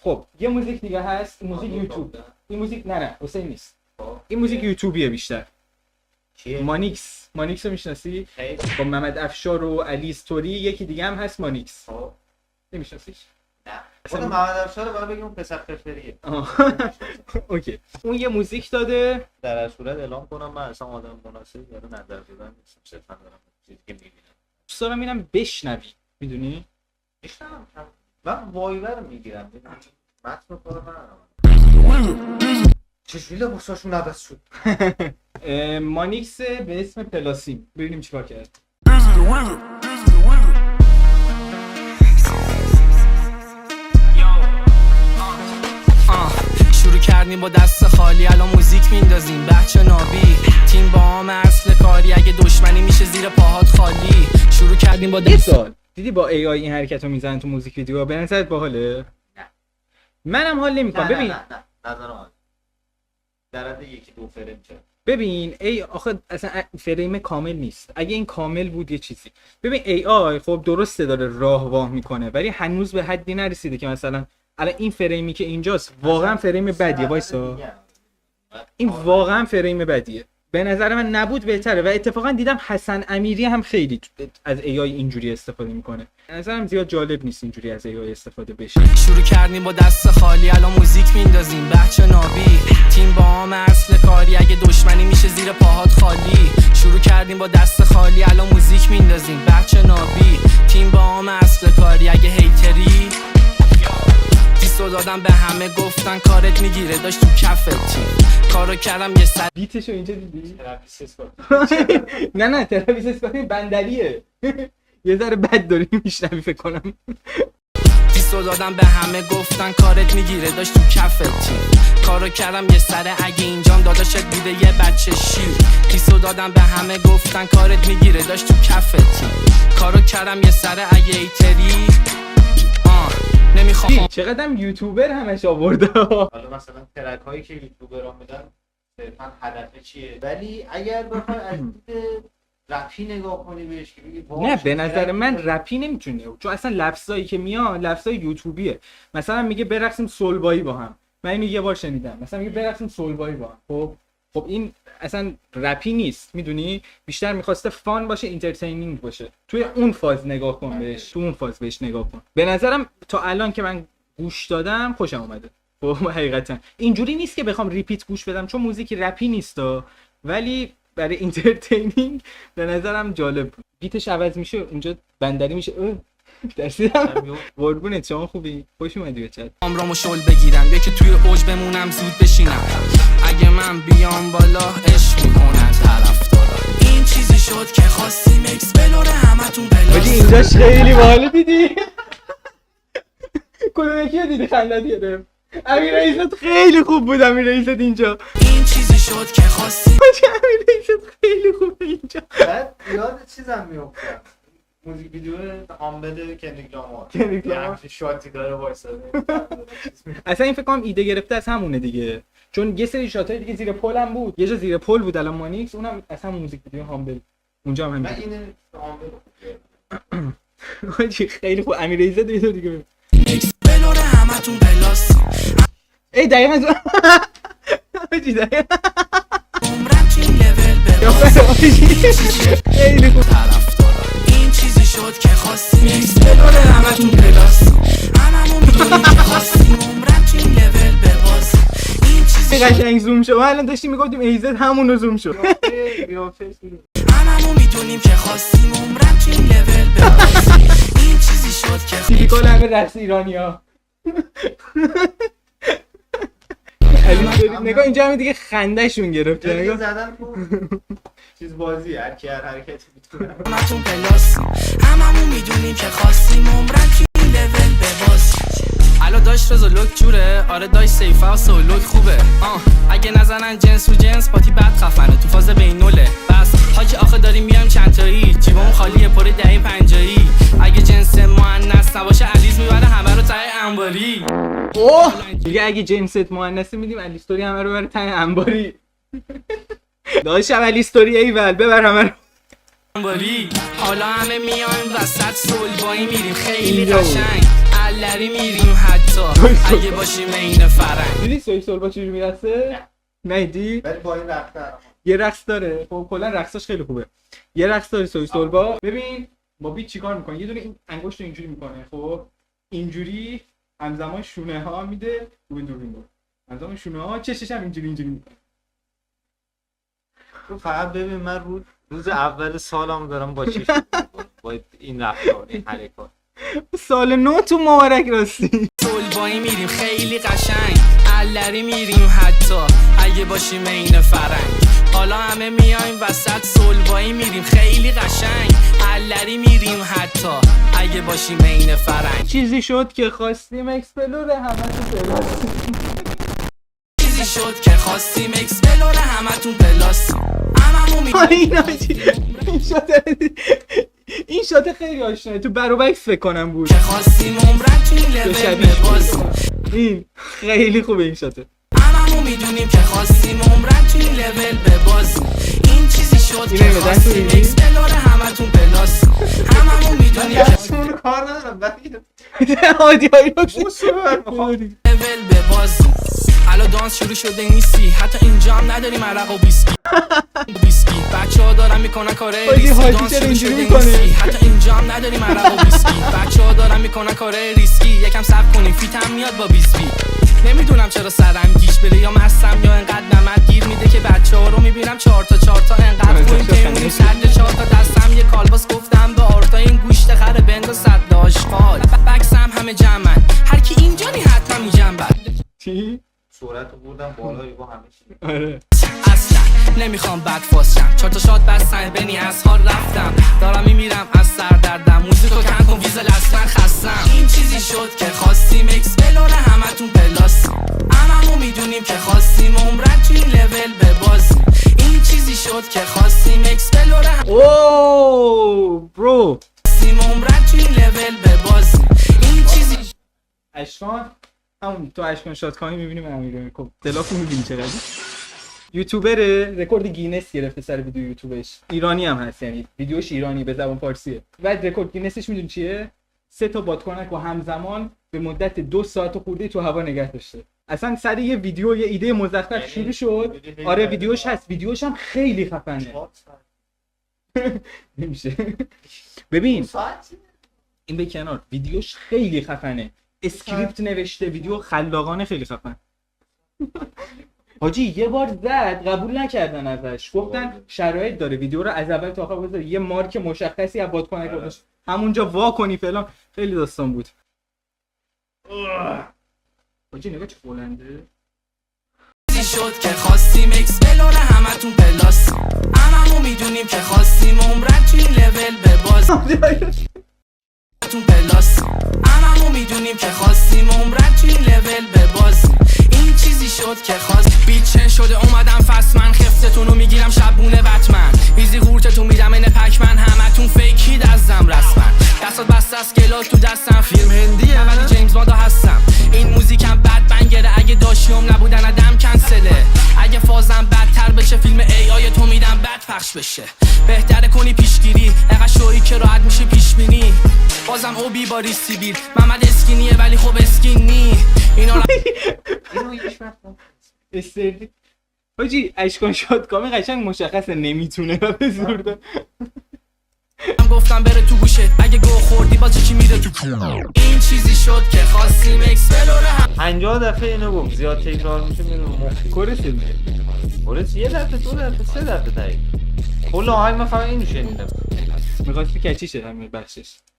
خب یه موزیک دیگه هست، این موزیک یوتیوب. این موزیک نه حسین نیست. این موزیک یوتیوبیه بیشتر. چیه؟ مانیکس رو میشناسی؟ خیلی. با محمد افشار و علی استوری. یکی دیگه هم هست مانیکس. نمیشناسیش؟ نه. خود محمد افشار رو باید بگیم پسر فرفریه. اوکی. اون یه موزیک داده. در هر صورت اعلام کنم من اصلا آدم مناسبی برای نظر دادن نیستم، صرفا دارم چیزی که میبینم. دوست دارم اینم بشنوی. میدونی؟ میشنم. من وایور میگیرم. متن کارو ندارم. چجوری لباساشون عوض شد؟ مانیکس به اسم پلاسیم. ببینیم چیکار کرد. شروع کردیم با دست خالی، الان موزیک میندازیم بچه نابی. تیم با هم اصل کاری، اگه دشمنی میشه زیر پاهات خالی. شروع کردیم با یه سوال دیدی با AI این حرکت رو میزنن تو موزیک ویدیو، به نظرت باحاله؟ نه. منم حال نمیکنم. ببین نه نظرم در حد یکی دو فریم چه. ببین آخه اصلا فریم کامل نیست. اگه این کامل بود یه چیزی. ببین AI خب درسته داره راه میکنه، ولی هنوز به حدی نرسیده که مثلا الان این فریمی که اینجاست واقعا فریم بدیه. وایسا این واقعا فریم بدیه. به نظر من نبود بهتره. و اتفاقا دیدم حسن امیری هم خیلی از AI اینجوری استفاده میکنه. به نظرم زیاد جالب نیست اینجوری از AI استفاده بشه. شروع کردیم با دست خالی، الان موزیک میندازیم بچه نابی. تیم با هم اصل کاری، اگه دشمنی میشه زیر پاهات خالی. شروع کردیم با دست خالی، الان موزیک میندازیم بچه نابی. تیم با هم اصل کاری، اگه هیتری دیسو دادم به همه گفتن کارت میگیره، داشت تو کفت تیم کارو کردم یه سر. بیتشو اینجا دیدی؟ تراپیست اسکات. نه تراپیست اسکات بندریه. یه ذره بد داری میشنوی فکر کنم. دیسو دادم به همه گفتن کارت میگیره، داشت تو کفت تیم کارو کردم یه سره، اگه اینجام داداشت بوده یه بچه شیر. دیسو دادم به همه گفتن کارت میگیره، داشت تو کفت تیم کارو کردم یه سره، اگه ایتری نمیخوام. چقدرم یوتیوبر همش آورده. حالا مثلا ترک هایی که یوتیوبرها میدن صرفا هدف چیه، ولی اگر بخوای از دید رپی نگاه کنی بهش که بگی نه به نظر من رپی نمیتونه، چون اصلا لفظایی که میاد لفظای یوتیوبیه. مثلا میگه برقصیم سولبایی با هم، من اینو یه بار شنیدم. مثلا میگه برقصیم سولبایی با هم. خب این اصلا رپی نیست، میدونی؟ بیشتر میخواسته فان باشه، انترتینینگ باشه. توی اون فاز نگاه کن بهش، تو اون فاز بهش نگاه کن. به نظرم تا الان که من گوش دادم خوشم اومده. خب حقیقتا اینجوری نیست که بخوام ریپیت گوش بدم، چون موزیک رپی نیستا، ولی برای انترتینینگ به نظرم جالب بود. بیتش عوض میشه اونجا بندری میشه. درسیدم. قربونت شما خوبی؟ خوش اومدی به چت. عمرمو شل بگیرم یکی توی اوج بمونم زود بشینم. اگه من بیام بالا عشق میکنن طرفدارا. این چیزی شد که خواستیم اکس بلوره همتون بلاس. بگی اینجاش خیلی باحال دیدی؟ کدوم یکی دیدی خنده گرفت؟ امیر رئیست خیلی خوب بود. امیر رئیست اینجا این چیزی شد که خواستیم. امیر رئیست خیلی خوب اینجا. بعد یاد چیزم میافتم، موزیک ویدیو هامبل کندریک لامار. یه شاتی داره وایساده. اصلا این فکر کنم ایده گرفته از همونه دیگه، چون یه سری شاتای دیگه زیر پل هم بود. یه جا زیر پل بود الان مانیکس، اونم اصلا موزیک ویدیو هامبل اونجا هم من همین. این هامبل خیلی خوب. امیر رئیست دیگه اکس بلوره همتون بلاس. ای دقیقاً آجی دقیقاً عمرم تو این لول بباز. خیلی خوب. طرفدارا این چیزی شد که خواستیم اکس بلوره همتون بلاس. هممون میدونیم که خواستیم عمرم تو این لول بباز. این چیزی شد قشنگ زوم شد. ما الان داشتیم میگفتیم ایزد همونو زوم شد. هممون میدونیم که خواستیم عمرم تو این لول بباز. این چیزی شد که تیپیکال همه رقص ایرانی‌ها. نگاه اینجا همه دیگه خنده‌شون گرفته. دیگه نگاه زدن چیز بازی هر کی هر حرکتی میتونه. همتون پلاس. هممون میدونیم که خواستیم عمرن تو این لول بباز. الو داشت رزا لوک جوره، آره داشت سیفه و سولوک خوبه. اگه نزنن جنس و جنس پاتی بد خفنه تو فاز بینوله. بس حاجی آخه داریم میایم چند تایی، جیبمون خالیه پر دهه 50. اگه جنس مؤنث نباشه علیز میبره همه رو ته انباری. اوه دیگه اگه جنست مؤنثه میدیم الیستوری همه رو بره ته انباری. داشتم الیستوری ایول ببر همه رو انباری. حالا همه میایم وسط سولبایی میریم خیلی قشنگ. علری میریم حتی اگه باشیم این فرنگ. دیدی سوی سولبا چجوری میرسه؟ ندیدی؟ ولی با این رفتار یه رقص داره، خب کلا رقصش خیلی خوبه. یه رقص داره سوی سولبا. ببین با بیت چیکار میکنه؟ یه دونه این انگشت رو اینجوری میکنه، خب اینجوری همزمان شونه ها میده رو دوربین رو. همزمان شونه ها چشش هم اینجوری میکنه. تو فقط ببین من روز اول سالم دارم با چیش با این رفتار این حرکات. سال نو تو مبارک راستی. سولبایی میریم خیلی قشنگ، علری میریم حتی اگه باشیم این فرنگ. حالا همه میایم وسط سولبایی میریم خیلی قشنگ، علری میریم حتی اگه باشیم این فرنگ. چیزی شد که خواستیم اکسپلور همه تو پلاس. چیزی شد که خواستیم اکسپلور همتون پلاس. این شات خیلی آشناه، تو بروبکس فکر کنم بود که خواستیم عمرن تو این لول ببازیم. این خیلی خوبه این شاته. هممون میدونیم که خواستیم عمرن تو این لول ببازیم. این چیزی شد که خواستیم اکسپلور همتون پلاس. هممون میدونیم که اون کار ندارم ولی آدیایی رو لول ببازیم. حالا دانس شروع شده نیستی، حتی اینجا هم نداریم عرق و بیسکی. بچه‌ها دارن میکنن کاره ریسکی. دانس شروع شده نیستی، حتی اینجا هم نداریم عرق و بیسکی. بچه‌ها دارن میکنن کاره ریسکی. یکم صبر کنیم فیتم میاد با 20 نمیدونم چرا سرم گیج بره یا مستم یا انقدر نمد گیر میده که بچه‌ها رو میبینم 4 تا انقدر خویم که اونی صد 4 تا دستم یه کالباس گفتم به آرتا این گوشت خر بند و صد آشغال. بکسم همه جمعن، هر کی اینجا نی حتما میگم بعد چی؟ صورت رو بردم بالایی با همه چی. آره اصلا نمیخوام بد فاسشم، 4 تا شات بستن بنی از حال رفتم. دارم میمیرم از سردردم، موزیکو کم کن ویزل اصلا خستم. این چیزی شد که خواستیم اکسپلور همتون پلاس. هممون میدونیم که خواستیم عمرن تو این لول ببازیم. این چیزی شد که خواستیم اکسپلور اوه برو خواستیم عمرن تو این لول ببازیم. این چیزی اشکان همون تو اشکان شات کنی میبینیم امیره. خب تلافو میبینی چقدر یوتیوبره، رکورد گینس گرفته سر ویدیو یوتیوبش. ایرانی هم هست، یعنی ویدیوش ایرانی به زبان فارسیه. بعد رکورد گینسش میدونی چیه؟ 3 تا بادکنک و همزمان به مدت 2 ساعت خورده تو هوا نگه داشته. اصلا سر یه ویدیو یه ایده مزخرف شروع شد. آره ویدیوش هست، ویدیوش هم خیلی خفنه. نمیشه. ببین این به کنار، ویدیوش خیلی خفنه، اسکریپت نوشته، ویدیو خلاقانه خیلی خفن. حاجی یه بار زد قبول نکردن ازش، گفتن شرایط داره ویدیو رو از اول تا آخر بذاری، یه مارک مشخصی از بادکنک گذاشت همونجا وا کنی فلان، خیلی داستان بود. حاجی نگاه چه بلنده. شد که خواستیم اکسپلور همتون پلاس. هممون میدونیم که خواستیم عمرن تو این لول ببازیم. تون پلاس. هممون میدونیم که خواستیم عمرن تو این لول ببازیم. این چیزی شد که خواست بیچن شده اومدم فست من خفتتون رو میگیرم شبونه بتمن. ایزی قورتتون میدم این پکمن، همتون فیکید ازم رسمن. دستات بسته از کلاس تو دستم، فیلم هندیه ولی جیمز باندا هستم. این موزیکم بد بنگره، اگه داشیوم نبودن ادم کنسله. اگه فازم بدتر بشه فیلم ای آی تو میدم بد پخش بشه. بهتره کنی پیشگیری، اقا شوی که راحت میشه پیش بینی. بازم او بی با ریسی بیل محمد اسکینیه ولی خب اسکین نی. اینو هیچ وقت استردی حاجی اشکان شات کامی قشنگ مشخصه نمیتونه و به زور داد. گفتم بره تو گوشت، اگه گو خوردی باز چی میره تو کونه. این چیزی شد که خواستیم اکسپلور هم 50 دفعه اینو گفت، زیاد تکرار میشه میره مخ. کورسه کورس یه دفعه 2 دفعه 3 دفعه دقیق کل آهنگ من فقط اینو شنیدم. میخواستی کچیشه همین بخشش.